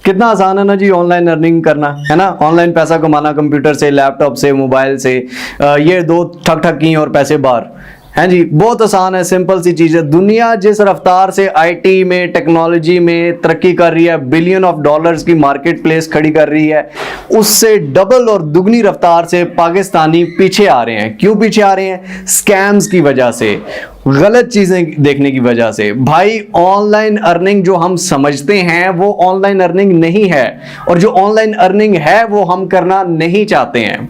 कितना आसान है ना जी ऑनलाइन अर्निंग करना, है ना। ऑनलाइन पैसा कमाना कंप्यूटर से, लैपटॉप से, मोबाइल से, ये दो ठक ठक की और पैसे बाहर, हैं जी। बहुत आसान है, सिंपल सी चीज है। दुनिया जिस रफ्तार से आईटी में, टेक्नोलॉजी में तरक्की कर रही है, बिलियन ऑफ डॉलर्स की मार्केट प्लेस खड़ी कर रही है, उससे डबल और दुगनी रफ्तार से पाकिस्तानी पीछे आ रहे हैं। क्यों पीछे आ रहे हैं? स्कैम्स की वजह से, गलत चीजें देखने की वजह से। भाई ऑनलाइन अर्निंग जो हम समझते हैं वो ऑनलाइन अर्निंग नहीं है, और जो ऑनलाइन अर्निंग है वो हम करना नहीं चाहते हैं।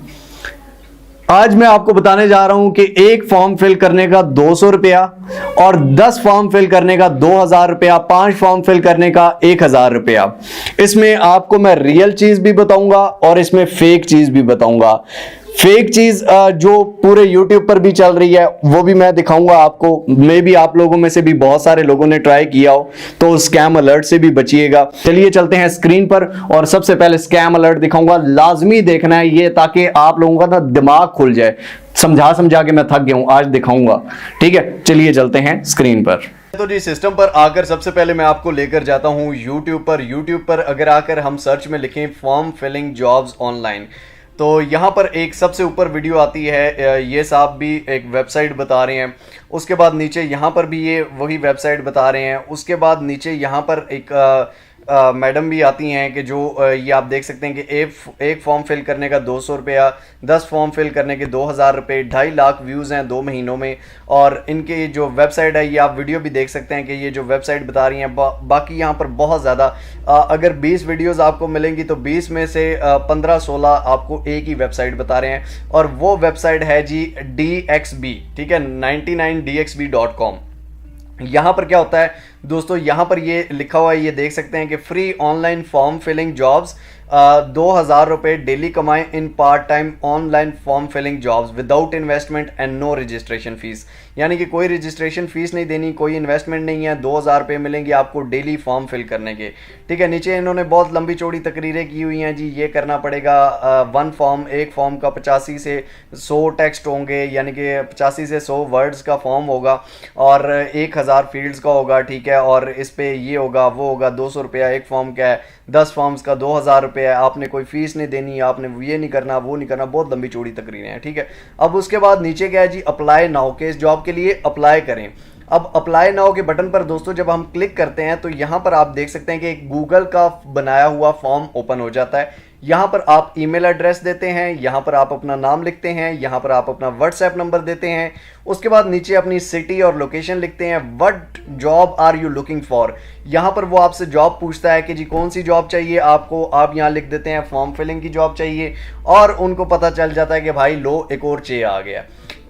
आज मैं आपको बताने जा रहा हूं कि एक फॉर्म फिल करने का 200 रुपया, और 10 फॉर्म फिल करने का 2000 रुपया, 5 फॉर्म फिल करने का 1000 रुपया। इसमें आपको मैं रियल चीज भी बताऊंगा और इसमें फेक चीज भी बताऊंगा। फेक चीज जो पूरे YouTube पर भी चल रही है वो भी मैं दिखाऊंगा आपको। मे भी आप लोगों में से भी बहुत सारे लोगों ने ट्राई किया हो, तो स्कैम अलर्ट से भी बचिएगा। चलिए चलते हैं स्क्रीन पर, और सबसे पहले स्कैम अलर्ट दिखाऊंगा। लाजमी देखना है ये, ताकि आप लोगों का ना दिमाग खुल जाए। समझा समझा के मैं थक गया हूं, आज दिखाऊंगा। ठीक है, चलिए चलते हैं स्क्रीन पर। तो जी सिस्टम पर आकर सबसे पहले मैं आपको लेकर जाता हूं YouTube पर। YouTube पर अगर आकर हम सर्च में लिखें फॉर्म फिलिंग जॉब्स ऑनलाइन, तो यहाँ पर एक सबसे ऊपर वीडियो आती है। ये साहब भी एक वेबसाइट बता रहे हैं। उसके बाद नीचे यहाँ पर भी ये वही वेबसाइट बता रहे हैं। उसके बाद नीचे यहाँ पर एक मैडम भी आती हैं कि जो ये आप देख सकते हैं कि एक फॉर्म फिल करने का 200 रुपया, 10 फॉर्म फिल करने के 2000 रुपये, 2.5 लाख व्यूज़ हैं 2 महीनों में। और इनके जो वेबसाइट है, ये आप वीडियो भी देख सकते हैं कि ये जो वेबसाइट बता रही हैं। बाकी यहाँ पर बहुत ज़्यादा, अगर 20 वीडियोज़ आपको मिलेंगी तो 20 में से 15-16 आपको एक ही वेबसाइट बता रहे हैं, और वो वेबसाइट है जी DXB, ठीक है, 99dxb.com। यहाँ पर क्या होता है दोस्तों, यहाँ पर ये लिखा हुआ है, ये देख सकते हैं कि free online form filling jobs, 2000 रुपये डेली कमाएं in part time online form filling jobs without investment and no registration fees. यानी कि कोई रजिस्ट्रेशन फीस नहीं देनी, कोई इन्वेस्टमेंट नहीं है। 2000 रुपये मिलेंगे आपको डेली फॉर्म फिल करने के। ठीक है, नीचे इन्होंने बहुत लंबी चौड़ी तकरीरें की हुई हैं जी। ये करना पड़ेगा, एक फॉर्म का 85 से 100 टेक्स्ट होंगे, यानी कि 85 से 100 वर्ड्स का फॉर्म होगा, और 1000 फील्ड्स का होगा। ठीक है, और इस पे ये होगा वो होगा। 200 रुपया एक फॉर्म का है, 10 फॉर्म्स का 2000 रुपये है। आपने कोई फीस नहीं देनी, आपने ये नहीं करना, वो नहीं करना। बहुत लंबी चौड़ी तकरीरें हैं। ठीक है, अब उसके बाद नीचे क्या है जी, अप्लाई नाउ के, इस जॉब के लिए अप्लाई करें। अब अप्लाई नाउ के बटन पर दोस्तों जब हम क्लिक करते हैं तो यहां पर आप देख सकते हैं कि एक गूगल का बनाया हुआ फॉर्म ओपन हो जाता है। यहाँ पर आप ईमेल एड्रेस देते हैं, यहाँ पर आप अपना नाम लिखते हैं, यहाँ पर आप अपना व्हाट्सएप नंबर देते हैं। उसके बाद नीचे अपनी सिटी और लोकेशन लिखते हैं। What job are you looking for, यहाँ पर वो आपसे जॉब पूछता है कि जी कौन सी जॉब चाहिए आपको। आप यहाँ लिख देते हैं फॉर्म फिलिंग की जॉब चाहिए, और उनको पता चल जाता है कि भाई लो एक और चे आ गया।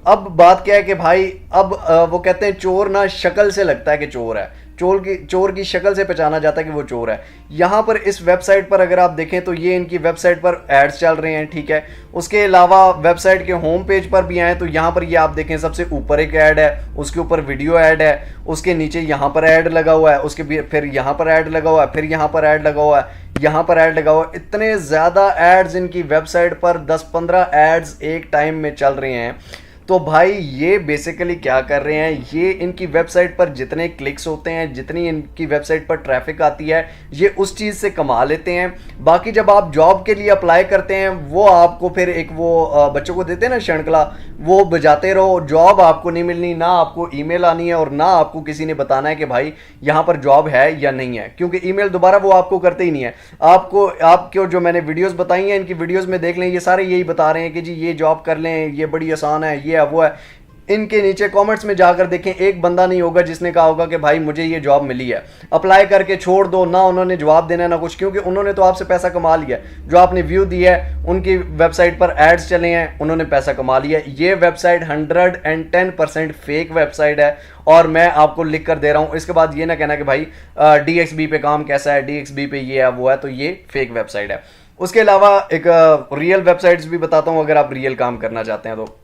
अब बात क्या है कि भाई अब वो कहते हैं चोर ना शक्ल से लगता है कि चोर है, चोर की शक्ल से पहचाना जाता है कि वो चोर है। यहाँ पर इस वेबसाइट पर अगर आप देखें तो ये इनकी वेबसाइट पर एड्स चल रहे हैं। ठीक है, उसके अलावा वेबसाइट के होम पेज पर भी आए तो यहाँ पर ये आप देखें सबसे ऊपर एक ऐड है, उसके ऊपर वीडियो ऐड है, उसके नीचे यहाँ पर ऐड लगा हुआ है, उसके फिर यहाँ पर ऐड लगा हुआ है, फिर यहाँ पर ऐड लगा हुआ है, यहाँ पर ऐड लगा हुआ है। इतने ज़्यादा एड्स इनकी वेबसाइट पर 10-15 एड्स एक टाइम में चल रहे हैं। तो भाई ये बेसिकली क्या कर रहे हैं, ये इनकी वेबसाइट पर जितने क्लिक्स होते हैं, जितनी इनकी वेबसाइट पर ट्रैफिक आती है, ये उस चीज़ से कमा लेते हैं। बाकी जब आप जॉब के लिए अप्लाई करते हैं वो आपको फिर एक वो बच्चों को देते हैं ना शंकला, वो बजाते रहो। जॉब आपको नहीं मिलनी, ना आपको ईमेल आनी है, और ना आपको किसी ने बताना है कि भाई यहाँ पर जॉब है या नहीं है, क्योंकि ईमेल दोबारा वो आपको करते ही नहीं है। आपको जो मैंने वीडियोस बताई हैं, इनकी वीडियोस में देख लें, ये सारे यही बता रहे हैं कि जी ये जॉब कर लें, ये बड़ी आसान है, ये है वो है। इनके नीचे कमेंट्स में जाकर देखें, एक बंदा नहीं होगा जिसने कहा होगा कि भाई मुझे ये जॉब मिली है, अप्लाई करके छोड़ दो। ना उन्होंने जवाब देना ना कुछ, क्योंकि उन्होंने तो आपसे पैसा कमा लिया। जो आपने व्यू दिया है, उनकी वेबसाइट पर एड्स चले हैं, उन्होंने पैसा कमा लिया। ये वेबसाइट 110% फेक वेबसाइट है, और मैं आपको लिख कर दे रहा हूं। इसके बाद ये ना कहना कि भाई DXB पे काम कैसा है, DXB पे ये है वो है, तो ये फेक वेबसाइट है। उसके अलावा एक रियल वेबसाइट्स भी बताता हूं, अगर आप रियल काम करना चाहते हैं तो।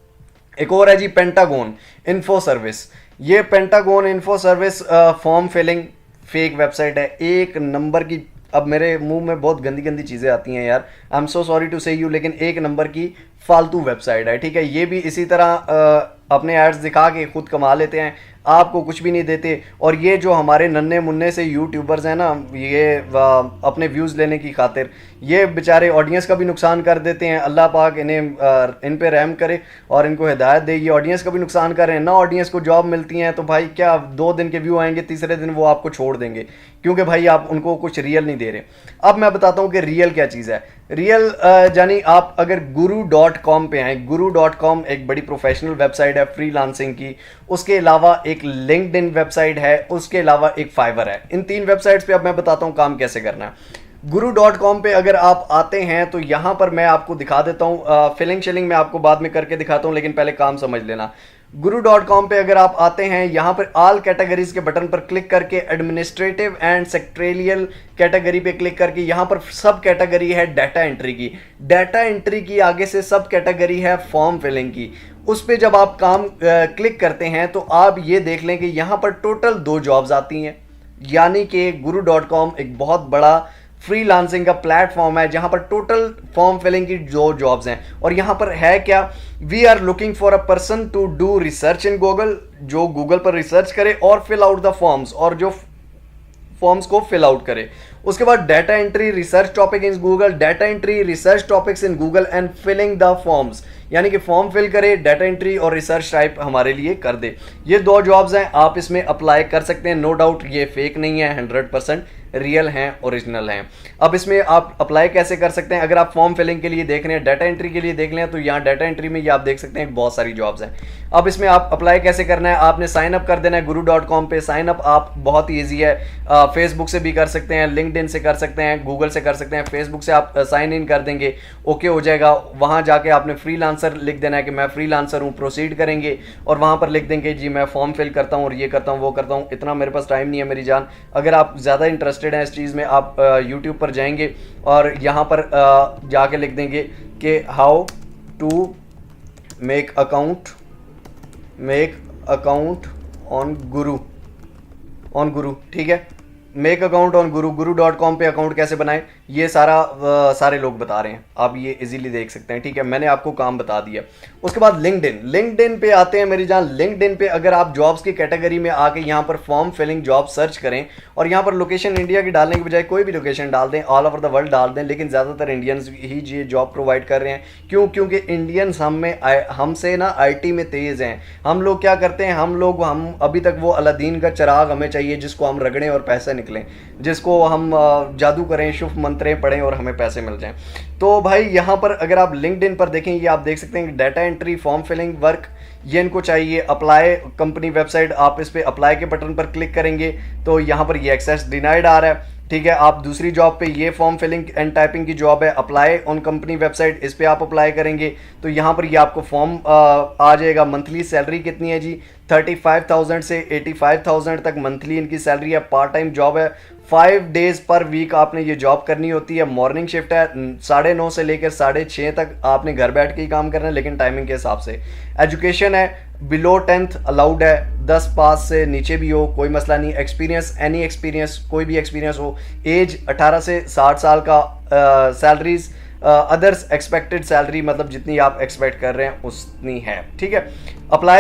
एक और है जी पेंटागोन इन्फो सर्विस। ये Pentagon info service form filling fake website है, एक नंबर की। अब मेरे मुंह में बहुत गंदी गंदी चीज़ें आती हैं यार, I am so sorry to say you, लेकिन एक नंबर की फालतू वेबसाइट है। ठीक है, ये भी इसी तरह अपने एड्स दिखा के खुद कमा लेते हैं, आपको कुछ भी नहीं देते। और ये जो हमारे नन्हे मुन्ने से यूट्यूबर्स हैं ना, ये अपने व्यूज़ लेने की खातिर ये बेचारे ऑडियंस का भी नुकसान कर देते हैं। अल्लाह पाक इन्हें इन पे रहम करे और इनको हिदायत दे। ये ऑडियंस का भी नुकसान कर रहे हैं ना, ऑडियंस को जॉब मिलती हैं तो भाई क्या 2 दिन के व्यू आएंगे, तीसरे दिन वो आपको छोड़ देंगे, क्योंकि भाई आप उनको कुछ रियल नहीं दे रहे। अब मैं बताता हूँ कि रियल क्या चीज़ है। रियल यानी आप अगर guru.com पे आए, guru.com एक बड़ी प्रोफेशनल वेबसाइट है फ्रीलांसिंग की, उसके अलावा एक लिंक्डइन वेबसाइट है, उसके अलावा एक फाइवर है। इन 3 वेबसाइट्स पे अब मैं बताता हूँ काम कैसे करना है। guru.com पे अगर आप आते हैं तो यहाँ पर मैं आपको दिखा देता हूँ, फिलिंग शिलिंग मैं आपको बाद में करके दिखाता हूँ, लेकिन पहले काम समझ लेना। guru.com पे अगर आप आते हैं, यहाँ पर ऑल कैटेगरीज के बटन पर क्लिक करके एडमिनिस्ट्रेटिव एंड सेक्रेटरियल कैटेगरी पे क्लिक करके यहाँ पर सब कैटेगरी है डाटा एंट्री की। डाटा एंट्री की आगे से सब कैटेगरी है फॉर्म फिलिंग की। उस पर जब आप काम क्लिक करते हैं तो आप ये देख लें कि यहाँ पर टोटल 2 जॉब्स आती हैं। यानी कि guru.com एक बहुत बड़ा फ्रीलांसिंग का प्लेटफॉर्म है जहां पर टोटल फॉर्म फिलिंग की 2 जॉब्स हैं। और यहां पर है क्या, we are looking for a person to do research in Google, जो गूगल पर रिसर्च करे और फिल आउट द फॉर्म्स, और जो फॉर्म्स को फिल आउट करे। उसके बाद data entry research topic in Google, data entry research topics in Google and filling the forms, यानी कि फॉर्म फिल करे, डाटा एंट्री और रिसर्च टाइप हमारे लिए कर दे। ये 2 जॉब्स हैं, आप इसमें अप्लाई कर सकते हैं। नो डाउट ये फेक नहीं है, 100% रियल हैं, ओरिजिनल हैं। अब इसमें आप अप्लाई कैसे कर सकते हैं? अगर आप फॉर्म फिलिंग के लिए देख रहे हैं, डाटा एंट्री के लिए देख लें, तो यहाँ डाटा एंट्री में ये आप देख सकते हैं बहुत सारी जॉब्स हैं। अब इसमें आप अप्लाई कैसे करना है, आपने साइन अप कर देना है guru.com पे। साइन अप आप बहुत ही ईजी है, फेसबुक से भी कर सकते हैं, लिंक्डइन से कर सकते हैं, गूगल से कर सकते हैं। फेसबुक से आप साइन इन कर देंगे, ओके हो जाएगा। वहाँ जाके आपने फ्रीलांसर लिख देना है कि मैं फ्रीलांसर हूँ, प्रोसीड करेंगे, और वहाँ पर लिख देंगे जी मैं फॉर्म फिल करता हूँ और ये करता हूँ वो करता हूँ। इतना मेरे पास टाइम नहीं है मेरी जान। अगर आप ज़्यादा इंटरेस्टेड हैं इस चीज़ में, आप यूट्यूब पर जाएंगे और यहाँ पर जाके लिख देंगे कि how to make account on Guru, ठीक है। मेक अकाउंट ऑन guru.com पे अकाउंट कैसे बनाएं, ये सारे लोग बता रहे हैं, आप ये इजीली देख सकते हैं, ठीक है। मैंने आपको काम बता दिया। उसके बाद लिंक्डइन पे आते हैं मेरी जान। लिंक्डइन पे अगर आप जॉब्स की कैटेगरी में आके यहाँ पर फॉर्म फिलिंग जॉब सर्च करें और यहाँ पर लोकेशन इंडिया की डालने के बजाय कोई भी लोकेशन डाल दें, ऑल ओवर द वर्ल्ड डाल दें, लेकिन ज़्यादातर इंडियंस ही ये जॉब प्रोवाइड कर रहे हैं। क्यों? क्योंकि इंडियंस हमसे ना IT में तेज़ हैं। हम लोग क्या करते हैं, हम अभी तक वो अलादीन का चिराग हमें चाहिए जिसको हम रगड़ें और पैसे निकलें, जिसको हम जादू करें, शुभ मंत्रें पढ़ें और हमें पैसे मिल जाएं। तो भाई यहाँ पर अगर आप लिंक्डइन पर देखें, ये आप देख सकते हैं data entry, form filling work, ये इनको चाहिए। अप्लाई कंपनी वेबसाइट, आप इस पे अप्लाई के बटन पर क्लिक करेंगे तो यहाँ पर ये एक्सेस डिनाइड आ रहा है, ठीक है। आप दूसरी जॉब पे, ये फॉर्म फिलिंग एंड टाइपिंग की जॉब है, अप्लाई ऑन कंपनी वेबसाइट, इस पे आप अप्लाई करेंगे तो यहाँ पर ये आपको फॉर्म आ जाएगा। मंथली सैलरी कितनी है जी? 35,000 से 85,000 तक मंथली इनकी सैलरी है। पार्ट टाइम जॉब है, 5 डेज पर वीक आपने ये जॉब करनी होती है। मॉर्निंग शिफ्ट है, 9:30 से लेकर 6:30 तक आपने घर बैठ के ही काम करना है, लेकिन टाइमिंग के हिसाब से। एजुकेशन है, बिलो 10th अलाउड है, 10 पास से नीचे भी हो कोई मसला नहीं। एक्सपीरियंस, एनी एक्सपीरियंस, कोई भी एक्सपीरियंस हो। एज 18 से 60 साल का। सैलरीज अदर्स एक्सपेक्टेड सैलरी, मतलब जितनी आप एक्सपेक्ट कर रहे हैं उतनी है, ठीक है।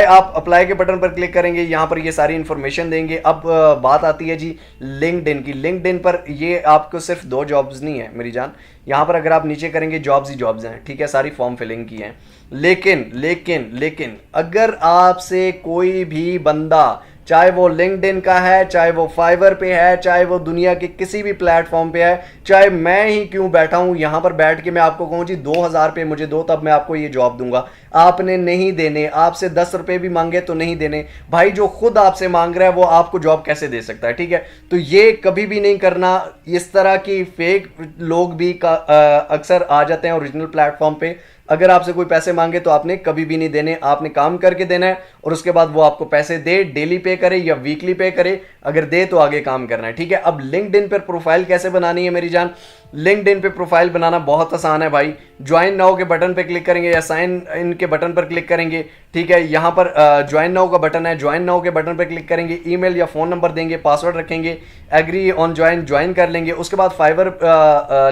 आप अप्लाई के बटन पर क्लिक करेंगे, यहाँ पर ये सारी इन्फॉर्मेशन देंगे। अब बात आती है जी लिंक्डइन की। लिंक्डइन पर ये आपको सिर्फ 2 जॉब्स नहीं है मेरी जान, यहाँ पर अगर आप नीचे करेंगे जॉब्स ही जॉब्स हैं, ठीक है, सारी फॉर्म फिलिंग की हैं। लेकिन अगर आपसे कोई भी बंदा, चाहे वो लिंक्डइन का है, चाहे वो फाइवर पे है, चाहे वो दुनिया के किसी भी प्लेटफॉर्म पे है, चाहे मैं ही क्यों बैठा हूं यहाँ पर बैठ के मैं आपको कहूँ जी 2,000 रुपये मुझे दो, तब मैं आपको ये जॉब दूंगा, आपने नहीं देने। आपसे 10 रुपये भी मांगे तो नहीं देने। भाई जो खुद आपसे मांग रहा है वो आपको जॉब कैसे दे सकता है, ठीक है। तो ये कभी भी नहीं करना। इस तरह की फेक लोग भी अक्सर आ जाते हैं ओरिजिनल प्लेटफॉर्म पे। अगर आपसे कोई पैसे मांगे तो आपने कभी भी नहीं देने, आपने काम करके देना है और उसके बाद वो आपको पैसे दे, डेली पे करे या वीकली पे करे, अगर दे तो आगे काम करना है, ठीक है। अब लिंक्डइन पर प्रोफाइल कैसे बनानी है मेरी जान? लिंक्डइन पे प्रोफाइल बनाना बहुत आसान है भाई। ज्वाइन नाउ के बटन पे क्लिक करेंगे या साइन इन के बटन पर क्लिक करेंगे, ठीक है। यहाँ पर ज्वाइन नाउ का बटन है, ज्वाइन नाउ के बटन पर क्लिक करेंगे, ईमेल या फोन नंबर देंगे, पासवर्ड रखेंगे, एग्री ऑन ज्वाइन कर लेंगे। उसके बाद फाइवर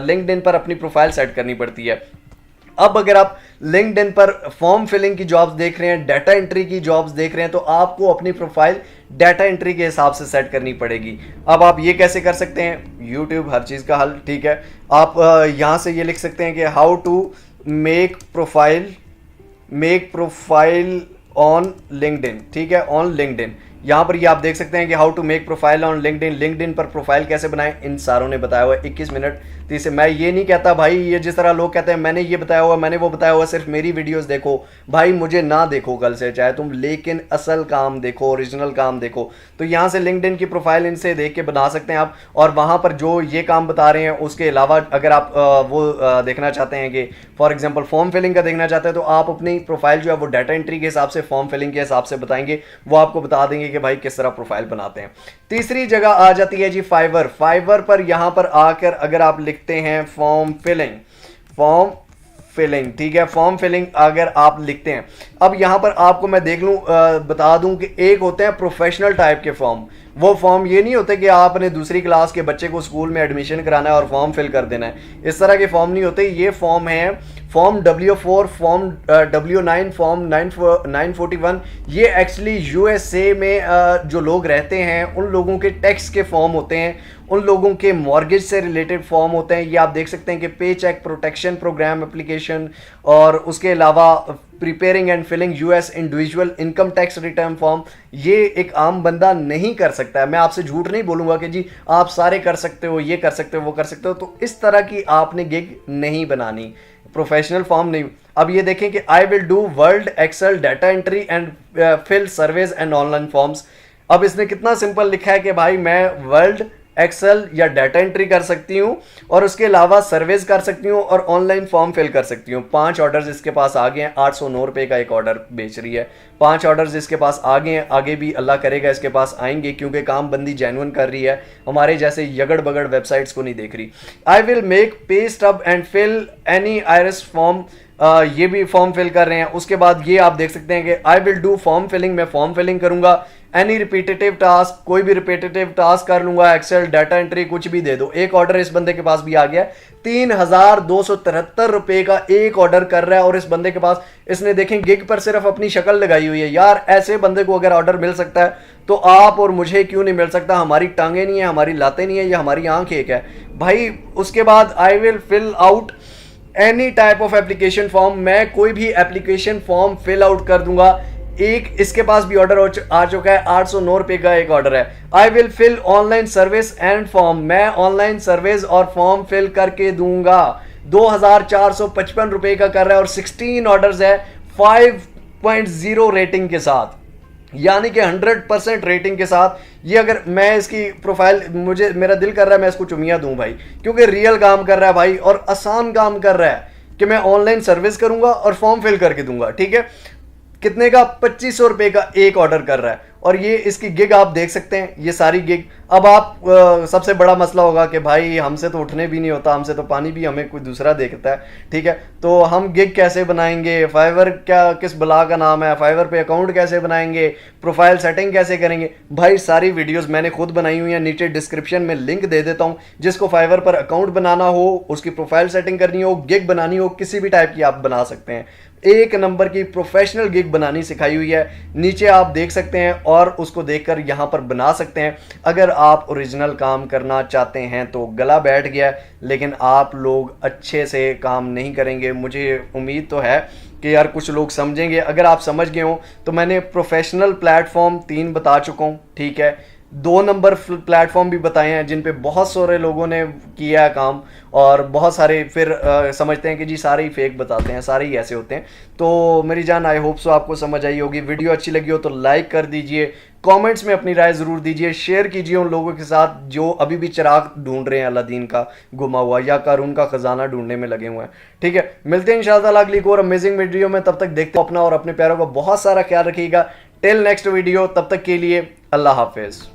लिंक्डइन पर अपनी प्रोफाइल सेट करनी पड़ती है। अब अगर आप लिंक्डइन पर फॉर्म फिलिंग की जॉब्स देख रहे हैं, डाटा एंट्री की जॉब्स देख रहे हैं, तो आपको अपनी प्रोफाइल डाटा एंट्री के हिसाब से सेट करनी पड़ेगी। अब आप ये कैसे कर सकते हैं, यूट्यूब हर चीज़ का हल, ठीक है। आप यहाँ से ये लिख सकते हैं कि how to make profile on LinkedIn, ठीक है, ऑन लिंक्डइन। यहाँ पर ये आप देख सकते हैं कि how to make profile on LinkedIn, LinkedIn पर प्रोफाइल कैसे बनाएं, इन सारों ने बताया हुआ है 21 मिनट। तो इसे मैं ये नहीं कहता भाई, ये जिस तरह लोग कहते हैं मैंने ये बताया हुआ, मैंने वो बताया हुआ, सिर्फ मेरी वीडियोस देखो, भाई मुझे ना देखो कल से चाहे तुम, लेकिन असल काम देखो, ओरिजिनल काम देखो। तो यहाँ से लिंक्डइन की प्रोफाइल इनसे देख के बना सकते हैं आप, और वहाँ पर जो ये काम बता रहे हैं उसके अलावा अगर आप वो देखना चाहते हैं कि फॉर एग्जाम्पल फॉर्म फिलिंग का देखना चाहते हैं, तो आप अपनी प्रोफाइल जो है वो डाटा एंट्री के हिसाब से, फॉर्म फिलिंग के हिसाब से बताएंगे, वो आपको बता देंगे कि भाई किस तरह प्रोफाइल बनाते हैं। तीसरी जगह आ जाती है जी फाइवर। फाइवर पर यहां पर आकर अगर आप लिखते हैं फॉर्म फिलिंग, ठीक है, फॉर्म फिलिंग अगर आप लिखते हैं, अब यहां पर आपको मैं देख लूं बता दूं कि एक होते हैं प्रोफेशनल टाइप के फॉर्म। वो फॉर्म ये नहीं होते कि आपने दूसरी क्लास के बच्चे को स्कूल में एडमिशन कराना है और फॉर्म फिल कर देना है, इस तरह के फॉर्म नहीं होते। ये फॉर्म है form W4, form W9, form 941। ये एक्चुअली यूएसए में जो लोग रहते हैं उन लोगों के टैक्स के फॉर्म होते हैं, उन लोगों के मॉर्गेज से रिलेटेड फॉर्म होते हैं। ये आप देख सकते हैं कि पे चेक प्रोटेक्शन प्रोग्राम एप्लीकेशन, और उसके अलावा preparing and filling US individual income tax return form, ये एक आम बंदा नहीं कर सकता है। मैं आपसे झूठ नहीं बोलूंगा कि जी आप सारे कर सकते हो, ये कर सकते हो, वो कर सकते हो, तो इस तरह की आपने गिग नहीं बनानी, प्रोफेशनल फॉर्म नहीं। अब ये देखें कि I will do world excel data entry and fill surveys and online forms. अब इसने कितना सिंपल लिखा है कि भाई मैं वर्ल्ड एक्सेल या डाटा एंट्री कर सकती हूँ, और उसके अलावा सर्वेज कर सकती हूँ, और ऑनलाइन फॉर्म फिल कर सकती हूँ। 5 ऑर्डर्स इसके पास आ गए हैं, 809 रुपये का एक ऑर्डर बेच रही है। 5 ऑर्डर्स इसके पास आ गए हैं, आगे भी अल्लाह करेगा इसके पास आएंगे, क्योंकि काम बंदी जेन्युइन कर रही है, हमारे जैसे यगड़ बगड़ वेबसाइट्स को नहीं देख रही। I will make pay stub and fill any IRS form, ये भी फॉर्म फिल कर रहे हैं। उसके बाद ये आप देख सकते हैं कि I will do form filling, मैं फॉर्म फिलिंग करूंगा। एनी रिपीटेटिव टास्क, कोई भी रिपीटेटिव टास्क कर लूंगा, एक्सेल डाटा एंट्री कुछ भी दे दो। एक ऑर्डर इस बंदे के पास भी आ गया, 3273 रुपए का एक ऑर्डर कर रहा है, और इस बंदे के पास, इसने देखें गिग पर सिर्फ अपनी शक्ल लगाई हुई है। यार ऐसे बंदे को अगर ऑर्डर मिल सकता है तो आप और मुझे क्यों नहीं मिल सकता? हमारी टांगे नहीं है, हमारी लातें नहीं है, या हमारी आंख एक है भाई। उसके बाद I will fill out any type of application form, मैं कोई भी एप्लीकेशन फॉर्म फिल आउट कर दूंगा। एक इसके पास भी ऑर्डर आ चुका है, 809 रुपए का एक ऑर्डर है। I will fill online service and form, मैं ऑनलाइन सर्विस और फॉर्म फिल करके दूंगा। 2455 रुपए का कर रहा है, और 16 ऑर्डर्स है 5.0 रेटिंग के साथ, यानी कि 100% रेटिंग के साथ। ये अगर मैं इसकी प्रोफाइल, मुझे मेरा दिल कर रहा है मैं इसको चुमिया दूं भाई, क्योंकि रियल काम कर रहा है भाई, और आसान काम कर रहा है कि मैं ऑनलाइन सर्विस करूंगा और फॉर्म फिल करके दूंगा। ठीक है, कितने का? 2500 रुपए का एक ऑर्डर कर रहा है, और ये इसकी गिग आप देख सकते हैं, ये सारी गिग। अब आप सबसे बड़ा मसला होगा कि भाई हमसे तो उठने भी नहीं होता, हमसे तो पानी भी हमें कोई दूसरा देखता है, ठीक है, तो हम गिग कैसे बनाएंगे? फाइवर क्या किस बला का नाम है? फाइवर पे अकाउंट कैसे बनाएंगे? प्रोफाइल सेटिंग कैसे करेंगे? भाई सारी वीडियोस मैंने खुद बनाई हुई हैं, नीचे डिस्क्रिप्शन में लिंक दे देता हूँ। जिसको फाइवर पर अकाउंट बनाना हो, उसकी प्रोफाइल सेटिंग करनी हो, गिग बनानी हो, किसी भी टाइप की आप बना सकते हैं। एक नंबर की प्रोफेशनल गिग बनानी सिखाई हुई है, नीचे आप देख सकते हैं, और उसको देखकर यहां पर बना सकते हैं। अगर आप ओरिजिनल काम करना चाहते हैं तो गला बैठ गया है, लेकिन आप लोग अच्छे से काम नहीं करेंगे। मुझे उम्मीद तो है कि यार कुछ लोग समझेंगे। अगर आप समझ गए हो तो मैंने प्रोफेशनल प्लेटफॉर्म 3 बता चुका हूँ, ठीक है। 2 नंबर प्लेटफॉर्म भी बताए हैं जिन पे बहुत सारे लोगों ने किया है काम, और बहुत सारे फिर समझते हैं कि जी सारे ही फेक बताते हैं, सारे ही ऐसे होते हैं। तो मेरी जान, आई होप सो आपको समझ आई होगी। वीडियो अच्छी लगी हो तो लाइक कर दीजिए, कमेंट्स में अपनी राय ज़रूर दीजिए, शेयर कीजिए उन लोगों के साथ जो अभी भी चिराग ढूंढ रहे हैं अलादीन का गुमा हुआ, या कारून का खजाना ढूंढने में लगे हुए हैं। ठीक है, मिलते हैं इंशाल्लाह अगली और अमेजिंग वीडियो में। तब तक देखते हो अपना और अपने प्यारों का बहुत सारा ख्याल रखिएगा। टिल नेक्स्ट वीडियो, तब तक के लिए अल्लाह हाफिज़।